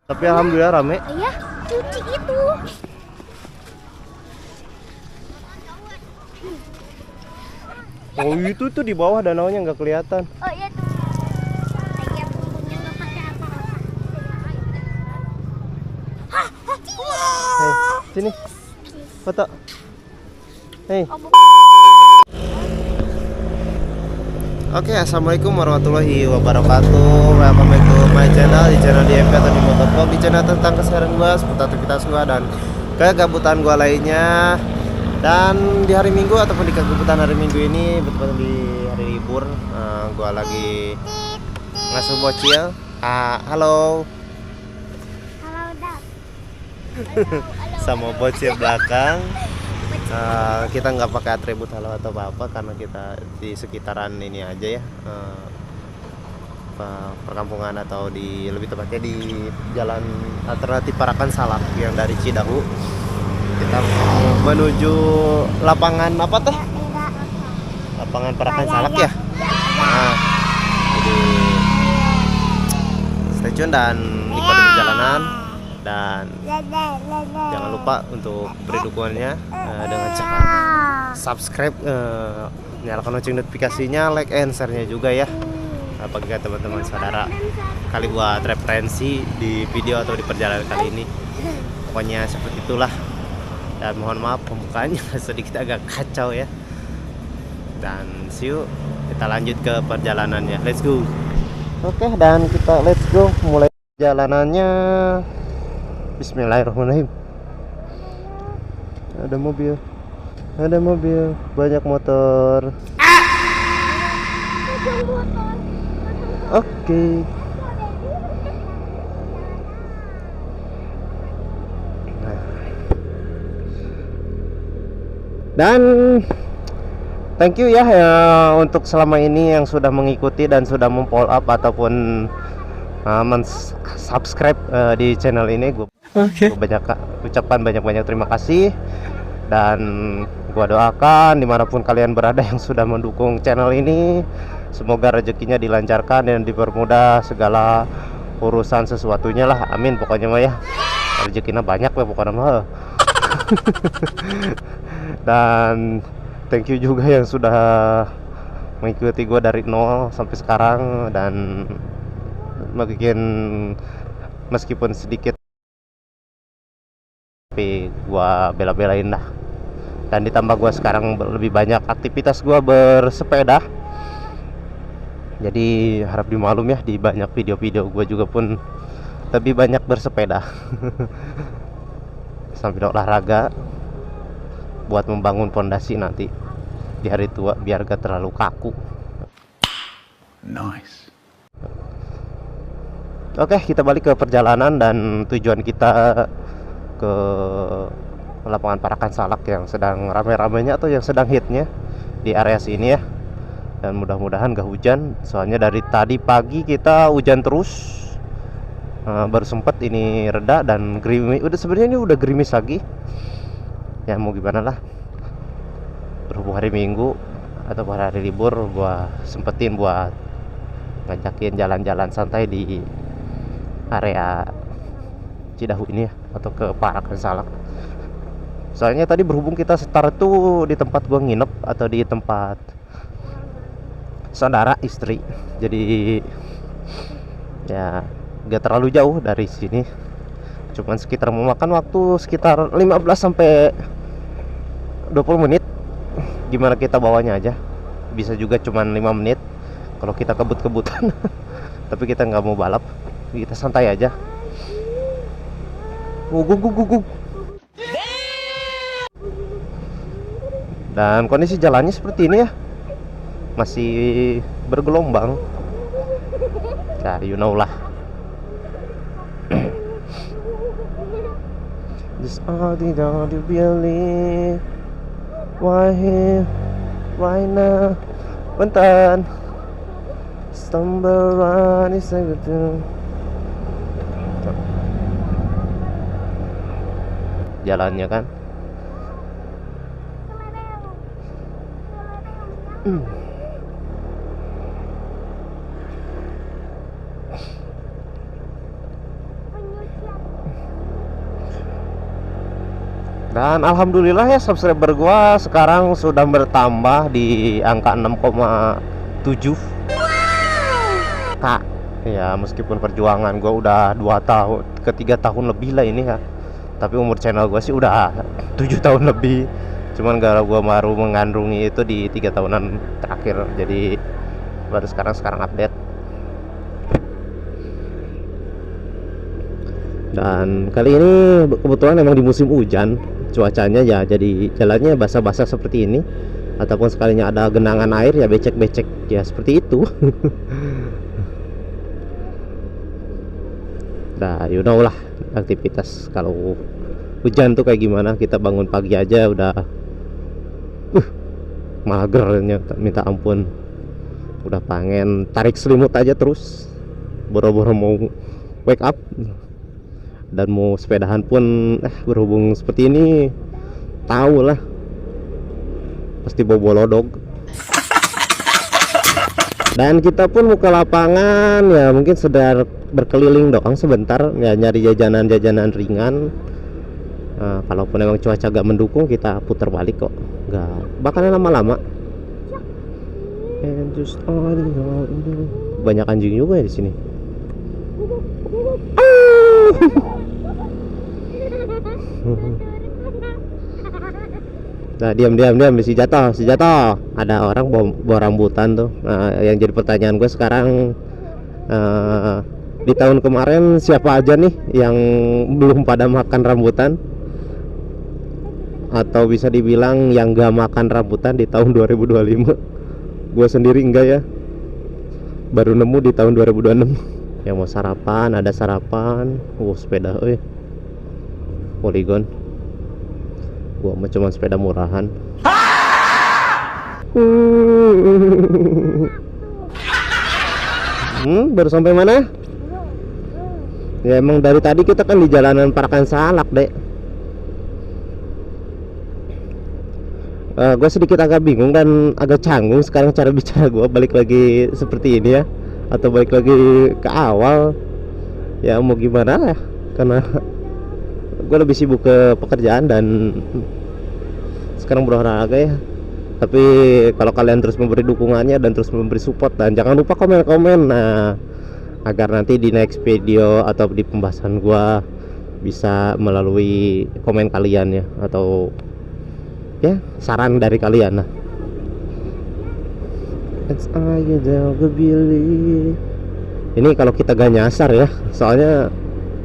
Tapi alhamdulillah rame. Iya, cuci itu. Oh itu tuh di bawah danaunya nggak kelihatan. Oh iya tuh. Lagi yang nggak pakai apa-apa. Hei, sini. Foto. Hei. Oke, assalamualaikum warahmatullahi wabarakatuh. Welcome back to my channel, di channel DMP atau di Motovlog, di channel tentang keseharian gua, seputar aktivitas gua dan kegabutan gua lainnya. Dan di hari Minggu ataupun di kegabutan hari Minggu ini, betul-betul di hari libur, gua lagi ngasuh bocil. Halo. Halo, Dap. Sama bocil belakang. Kita nggak pakai atribut halo atau apa karena kita di sekitaran ini aja ya, perkampungan atau di lebih tepatnya di jalan alternatif Parakan Salak yang dari Cidahu kita menuju lapangan apa teh? Lapangan Parakan Salak ya. Nah, jadi stay tune dan nikmati perjalanan. Dan jangan lupa untuk beri dukungannya dengan cara subscribe, nyalakan lonceng notifikasinya, like and share-nya juga ya, bagi teman-teman saudara kali buat referensi di video atau di perjalanan kali ini. Pokoknya seperti itulah, dan mohon maaf pembukaannya sedikit agak kacau ya. Dan see you, kita lanjut ke perjalanannya, let's go. Oke, dan kita let's go mulai perjalanannya. Bismillahirrahmanirrahim. Ada mobil, banyak motor. Oke. Dan thank you ya, untuk selama ini yang sudah mengikuti dan sudah memfollow up ataupun subscribe di channel ini. Gue ucapkan banyak-banyak terima kasih, dan gua doakan dimanapun kalian berada yang sudah mendukung channel ini, semoga rezekinya dilancarkan dan dipermudah segala urusan sesuatunya lah, amin pokoknya mah ya. Rezekinya banyak lah pokoknya mah. Dan thank you juga yang sudah mengikuti gua dari nol sampai sekarang, dan meskipun sedikit tapi gua bela-belain dah. Dan ditambah gua sekarang lebih banyak aktivitas gua bersepeda, jadi harap dimaklum ya, di banyak video-video gua juga pun lebih banyak bersepeda. Sambil olahraga buat membangun fondasi nanti di hari tua biar gak terlalu kaku. Nice. Oke, kita balik ke perjalanan dan tujuan kita ke lapangan Parakan Salak yang sedang rame-ramenya atau yang sedang hitnya di area sini ya. Dan mudah-mudahan gak hujan, soalnya dari tadi pagi kita hujan terus. Baru sempet ini reda dan gerimis. Sebenarnya ini udah gerimis lagi. Ya mau gimana lah. Berhubung hari Minggu atau hari libur, gua sempetin buat ngajakin jalan-jalan santai di area Cidahu ini ya, atau ke Parakan Salak. Soalnya tadi berhubung kita start tuh di tempat gua nginep atau di tempat saudara istri, jadi ya gak terlalu jauh dari sini, cuman sekitar memakan waktu sekitar 15 sampai 20 menit. Gimana kita bawanya aja, bisa juga cuman 5 menit kalau kita kebut-kebutan. Tapi kita nggak mau balap, kita santai aja. Guguk. Dan kondisi jalannya seperti ini ya, masih bergelombang. Nah, you know lah. This all don't you believe why here right now. Bentar. Stumble around is everything. Jalannya kan Dan alhamdulillah ya, subscriber gua sekarang sudah bertambah di angka 6,7 Kak. Ya meskipun perjuangan gua udah 2 tahun ke 3 tahun lebih lah ini ya, tapi umur channel gua sih udah 7 tahun lebih. Cuman gara gua baru mengandungi itu di 3 tahunan terakhir, jadi baru sekarang update. Dan kali ini kebetulan emang di musim hujan, cuacanya ya jadi jalannya basah-basah seperti ini, ataupun sekalinya ada genangan air ya becek-becek ya seperti itu. Nah, you know lah aktivitas kalau hujan tuh kayak gimana. Kita bangun pagi aja udah magernya minta ampun, udah pengen tarik selimut aja terus, boro-boro mau wake up. Dan mau sepedahan pun berhubung seperti ini, tahu lah pasti bobo lodog. Dan kita pun mau ke lapangan ya, mungkin sedang berkeliling doang sebentar ya, nyari jajanan-jajanan ringan. Nah, kalaupun emang cuaca gak mendukung, kita putar balik kok, gak bakalan lama-lama. Banyak anjing juga ya di sini. Nah, diam si jatuh. Ada orang bawa rambutan tuh. Nah, yang jadi pertanyaan gue sekarang, di tahun kemarin siapa aja nih yang belum pada makan rambutan? Atau bisa dibilang yang gak makan rambutan di tahun 2025? Gue sendiri enggak ya, baru nemu di tahun 2026. Yang mau sarapan, ada sarapan. Sepeda, Polygon. Gua mah cuma sepeda murahan. Baru sampai mana? Ya emang dari tadi kita kan di jalanan Parakan Salak, Dek. Gue sedikit agak bingung dan agak canggung sekarang cara bicara gue balik lagi seperti ini ya, atau balik lagi ke awal. Ya mau gimana ya, karena gue lebih sibuk ke pekerjaan dan sekarang berolahraga ya. Tapi kalau kalian terus memberi dukungannya dan terus memberi support, dan jangan lupa komen-komen, nah agar nanti di next video atau di pembahasan gue bisa melalui komen kalian ya, atau ya saran dari kalian. Nah, ini kalau kita gak nyasar ya, soalnya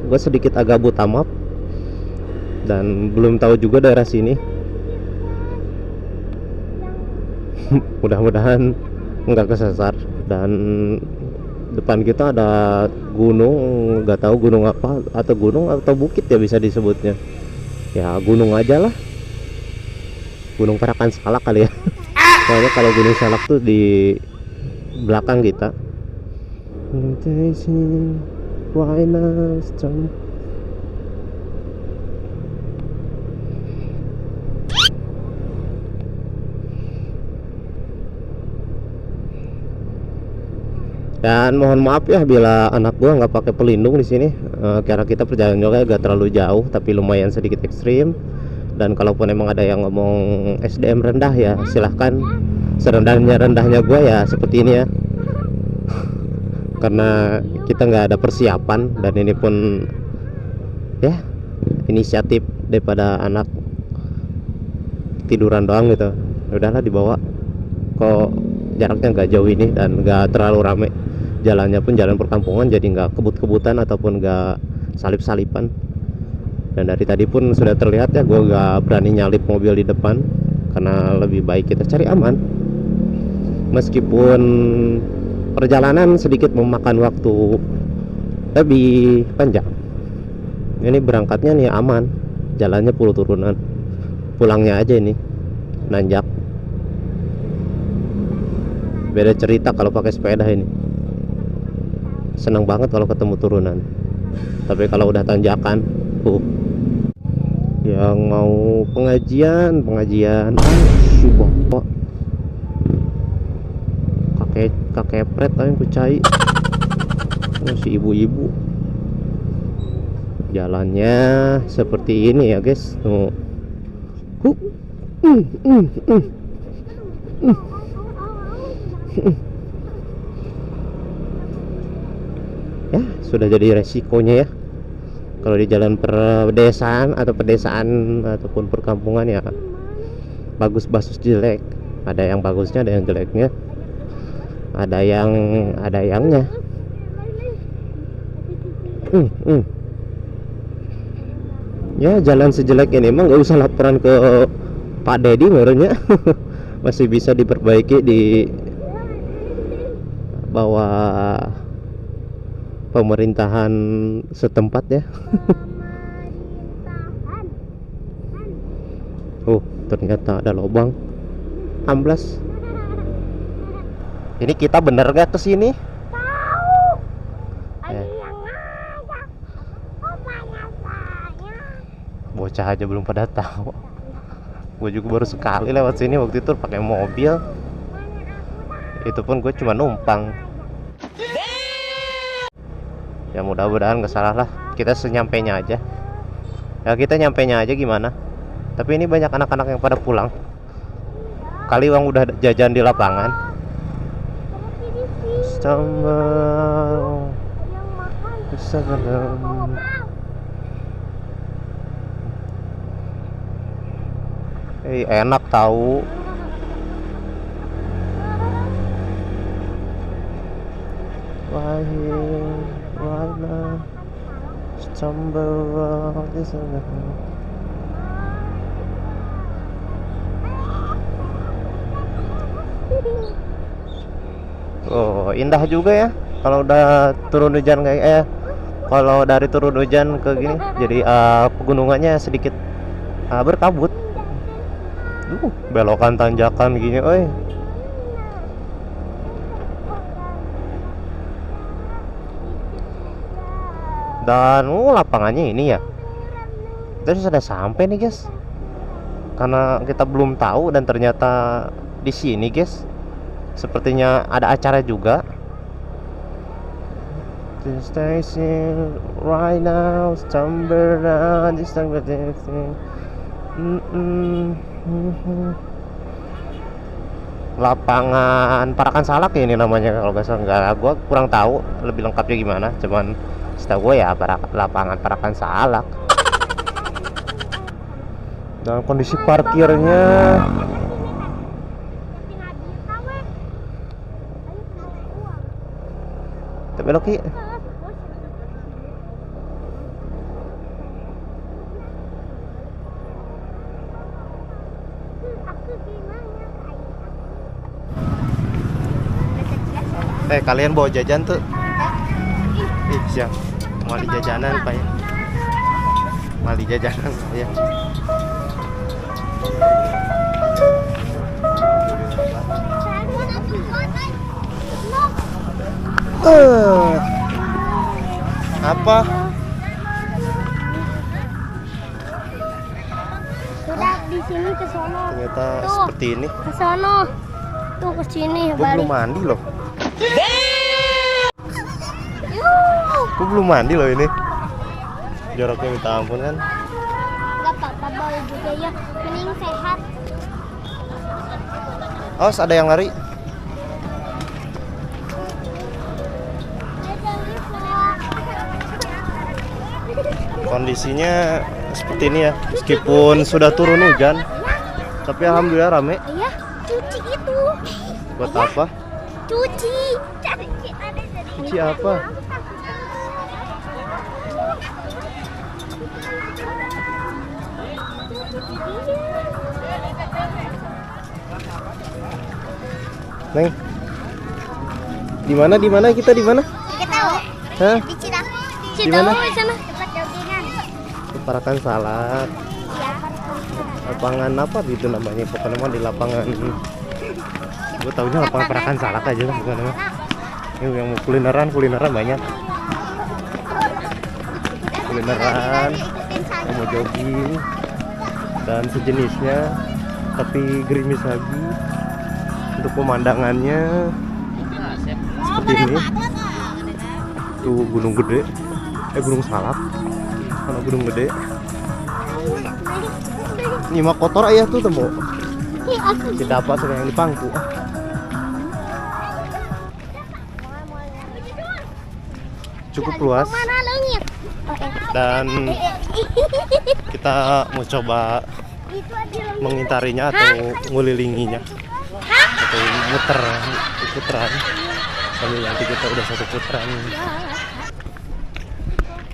gue sedikit agak buta map dan belum tahu juga daerah sini. Mudah-mudahan nggak kesasar. Dan depan kita ada gunung, nggak tahu gunung apa, atau gunung atau bukit ya bisa disebutnya. Ya gunung aja lah, Gunung Parakan Salak kali ya. Soalnya kalau Gunung Salak tuh di belakang kita. Dan mohon maaf ya bila anak gua nggak pakai pelindung di sini, karena kita perjalanan juga gak terlalu jauh tapi lumayan sedikit ekstrim. Dan kalaupun emang ada yang ngomong SDM rendah ya silahkan, rendahnya gua ya seperti ini ya. Karena kita nggak ada persiapan, dan ini pun ya inisiatif daripada anak tiduran doang gitu. Udahlah dibawa, kok jaraknya nggak jauh ini dan nggak terlalu rame. Jalannya pun jalan perkampungan, jadi nggak kebut-kebutan ataupun nggak salip-salipan. Dan dari tadi pun sudah terlihat ya, gue nggak berani nyalip mobil di depan karena lebih baik kita cari aman. Meskipun perjalanan sedikit memakan waktu lebih panjang, ini berangkatnya nih aman, jalannya puluh turunan, pulangnya aja ini nanjak. Beda cerita kalau pakai sepeda ini, senang banget kalau ketemu turunan. Tapi kalau udah tanjakan, yang mau pengajian kakek pret yang kucai, si ibu-ibu. Jalannya seperti ini ya guys, tuh Hup. Mm, mm, mm. Mm. Ya, sudah jadi resikonya ya. Kalau di jalan pedesaan ataupun perkampungan ya, bagus jelek. Ada yang bagusnya, ada yang jeleknya. Ada yangnya. Ya, jalan sejelek ini emang nggak usah laporan ke Pak Dedi menurutnya. Masih bisa diperbaiki di bawah pemerintahan setempat ya. Oh, ternyata ada lubang amblas. Ini kita bener gak kesini? Bocah aja belum pada tahu. Gue juga baru sekali lewat sini, waktu itu pakai mobil. Itu pun gue cuma numpang. Ya mudah-mudahan nggak salah lah. Kita senyampainya aja. Ya kita nyampainya aja gimana. Tapi ini banyak anak-anak yang pada pulang. Kali uang udah jajan di lapangan. Enak tahu. Oh, indah juga ya kalau udah turun hujan kayak kalau dari turun hujan ke gini jadi pegunungannya sedikit berkabut. Belokan tanjakan gini, oi. Dan lapangannya ini ya. Kita sudah sampai nih, guys. Karena kita belum tahu dan ternyata di sini, guys. Sepertinya ada acara juga. The station right now, stumble around this thing. Lapangan Parakan Salak ya ini namanya kalau nggak salah. Nggak, gue kurang tahu lebih lengkapnya gimana. Cuman setahu gue ya lapangan Parakan Salak. Dan kondisi parkirnya tapi Loki kalian bawa jajan tuh. Siap. Mali jajanan Pak ya. Mali jajanan ya. Apa? Sudah di sini ke sono. Ternyata Tuh, seperti ini. Ke sono. Tuh ke sini Gue belum mandi loh. Gue belum mandi loh ini. Joroknya minta ampun kan. Gak apa-apa bawa juga ya. Mending sehat. Awas ada yang lari. Kondisinya seperti ini ya. Meskipun sudah turun hujan, tapi alhamdulillah rame. Iya, cuci itu. Buat apa? Cuci. Cuci apa? Neng, di mana kita di mana? Kita tahu. Hah? Di Cidahu. Di mana? Di sana. Tempat jogging. Di Parakan Salak. Iya. Lapangan apa itu namanya? Pokoknya mah di lapangan. Gue taunya lapangan Parakan Salak aja lah bukan mah. Ini yang mau kulineran banyak. Kulineran, yang mau jogging dan sejenisnya, tapi gerimis lagi. Untuk pemandangannya seperti ini. Tuh gunung gede, Gunung Salak, sama gunung gede. Ini mah kotor ayah tuh temu. Ih, aku Tidak apa sudah yang dipangku. Cukup luas mana langit? Oh, dan kita mau coba itu ada langit. mengintarinya atau ngelilinginya atau muter putaran sambil nanti kita udah satu putaran.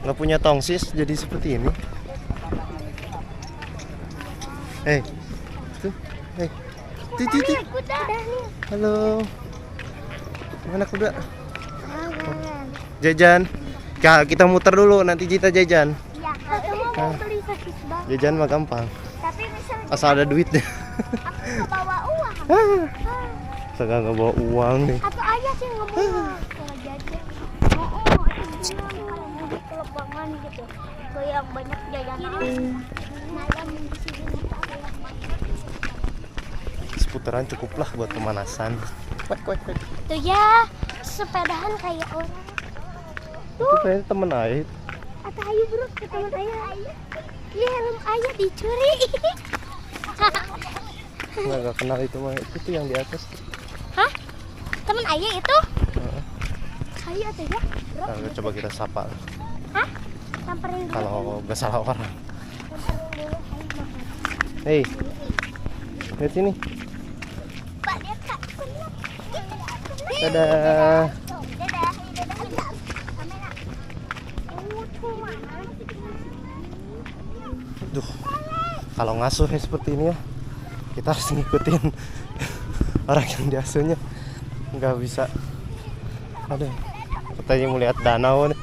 Nggak punya tongsis jadi seperti ini. Tuh, tuh. Kuda nih. Halo, mana kuda? Jajan. Kita muter dulu, nanti kita jajan. Ya, kamu mau beli sosis bang. Jajan mah gampang, Tapi misalnya asal ada duitnya. aku nggak bawa uang. Sekarang nggak bawa uang nih. Atau ayah sih nggak bawa kalau jajan. Oh, itu kalau mau di kelebangan gitu. Ke yang banyak jajanan. Malam di sini ada yang makan. Seputaran cukup lah buat pemanasan. Kuek. Tuh ya, sepedahan kayak orang. Itu kayaknya temen Ait. Atau ayo bro, ke teman ayah. Iya, helm ayah dicuri. Nggak kenal itu mah. Itu tuh yang di atas. Hah? Teman ayah itu? Ayo tuh ya, bro. Nah, coba kita sapa. Hah? Samperin dulu. Kalau nggak salah orang. Samperin dulu, ayo makan. Hei, lihat sini. Pak, lihat kak. Dadah. Dadah. Dadah. Kamera. Tuh mana? Duh, kalau ngasuh ya seperti ini ya, kita harus ngikutin orang yang diasuhnya. Nggak bisa. Aduh, katanya mau lihat danau nih.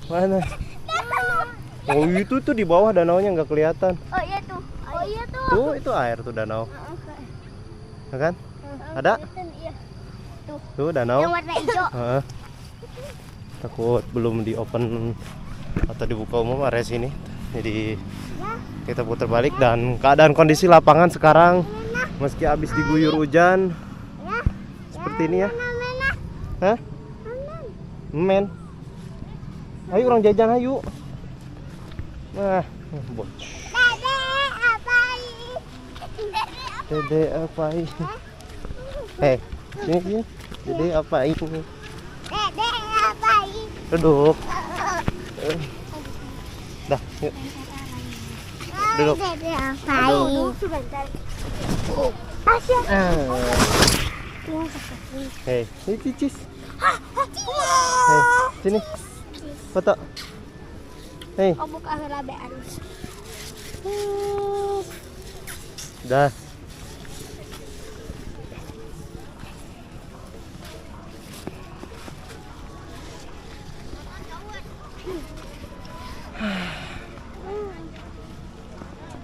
Mana? Oh itu tuh di bawah danaunya nggak kelihatan. Oh iya tuh. Oh iya tuh. Tuh itu air tuh danau, ya kan? Ada? Iya. Tuh danau. Yang warna hijau. Heeh. Takut belum di open atau dibuka umum area sini. Jadi kita putar balik dan keadaan kondisi lapangan sekarang meski habis diguyur hujan seperti ini ya. Hah? Men. Ayo orang jajan ayo. Nah, bot. Dede apa ini? Sini. Dede apa ini? Duduk. Dah, yuk. Duduk. Duduk sebentar. Asyik. Hei, ini cicis. Hei, sini. Foto. Hei, Oh buka harabe arus. dah.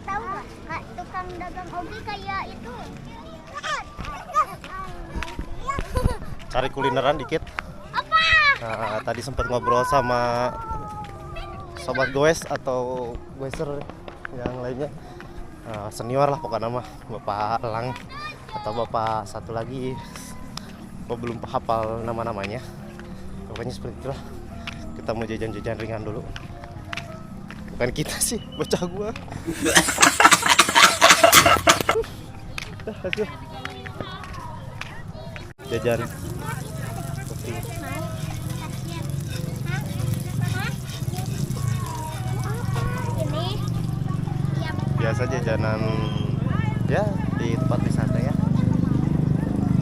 Tahu nggak? Kak, tukang dagang obi kayak itu. Cari kulineran dikit. Apa? Nah, tadi sempat ngobrol sama sobat goes atau goeser yang lainnya. Senior lah pokoknya mah, Bapak Elang atau Bapak satu lagi. Gua belum hafal nama-namanya. Pokoknya seperti itulah. Kita mau jajan-jajan ringan dulu. Bukan kita sih, bocah gua. Dah, hasil. Jajan kopi. Ini Biasa jajanan ya di tempat wisata ya.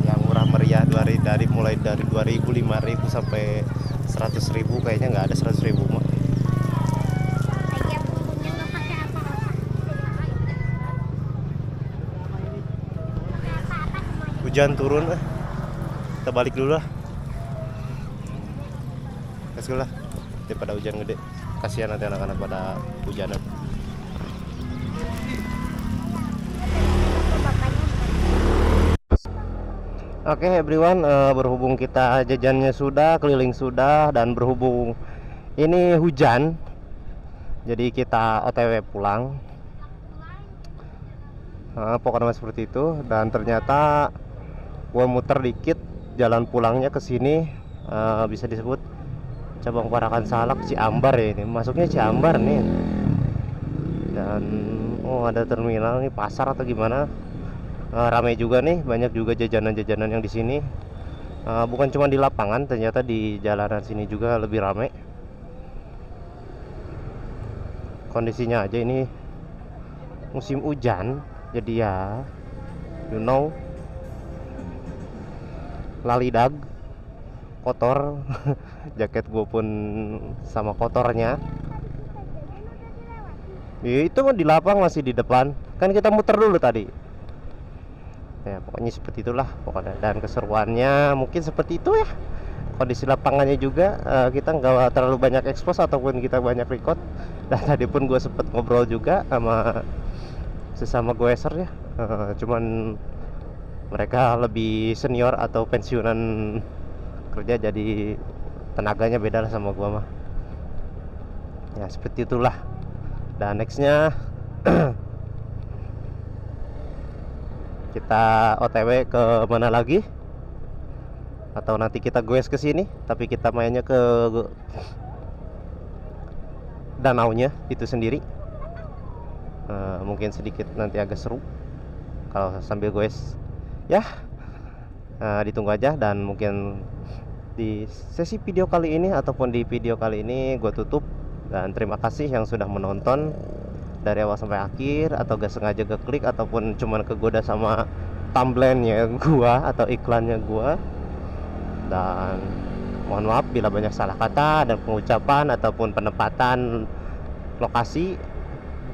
Yang murah meriah mulai dari 2.000, 5.000 sampai 100.000, kayaknya nggak ada 100.000 mah. kayak bumbunya nggak pakai apa-apa. Hujan turun kita balik dulu lah. Kasih lah daripada hujan gede, kasihan nanti anak-anak pada hujanan. Oke everyone, berhubung kita jajannya sudah, keliling sudah, dan berhubung ini hujan, jadi kita OTW pulang. Pokoknya seperti itu. Dan ternyata gua muter dikit, jalan pulangnya ke sini bisa disebut cabang Parakan Salak Ciambar ya, ini masuknya Ciambar nih. Dan oh, ada terminal nih, pasar atau gimana. Ramai juga nih, banyak juga jajanan-jajanan yang di sini. Bukan cuma di lapangan, ternyata di jalanan sini juga lebih ramai. Kondisinya aja ini musim hujan, jadi ya you know, lalidag, kotor. Jaket gue pun sama kotornya. Ya, itu mah di lapang, masih di depan. Kan kita muter dulu tadi. Ya pokoknya seperti itulah pokoknya. Dan keseruannya mungkin seperti itu ya. Kondisi lapangannya juga kita nggak terlalu banyak expose ataupun kita banyak record. Dan tadi pun gue sempet ngobrol juga sama sesama goeser ya. Cuman mereka lebih senior atau pensiunan kerja, jadi tenaganya beda lah sama gue mah. Ya seperti itulah. Dan nextnya kita OTW ke mana lagi? Atau nanti kita goes ke sini, tapi kita mainnya ke danaunya itu sendiri. Mungkin sedikit nanti agak seru kalau sambil goes. Ya, ditunggu aja. Dan mungkin di sesi video kali ini ataupun di video kali ini gue tutup. Dan terima kasih yang sudah menonton dari awal sampai akhir, atau gak sengaja keklik ataupun cuman kegoda sama thumbnailnya gua atau iklannya gua. Dan mohon maaf bila banyak salah kata dan pengucapan ataupun penempatan lokasi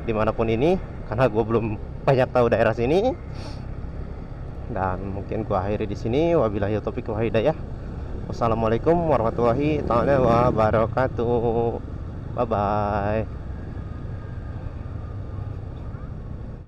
dimanapun ini, karena gue belum banyak tahu daerah sini. Dan mungkin gua akhiri di sini. Wabillahi taufiq wal hidayah. Wassalamualaikum warahmatullahi wabarakatuh. Bye bye.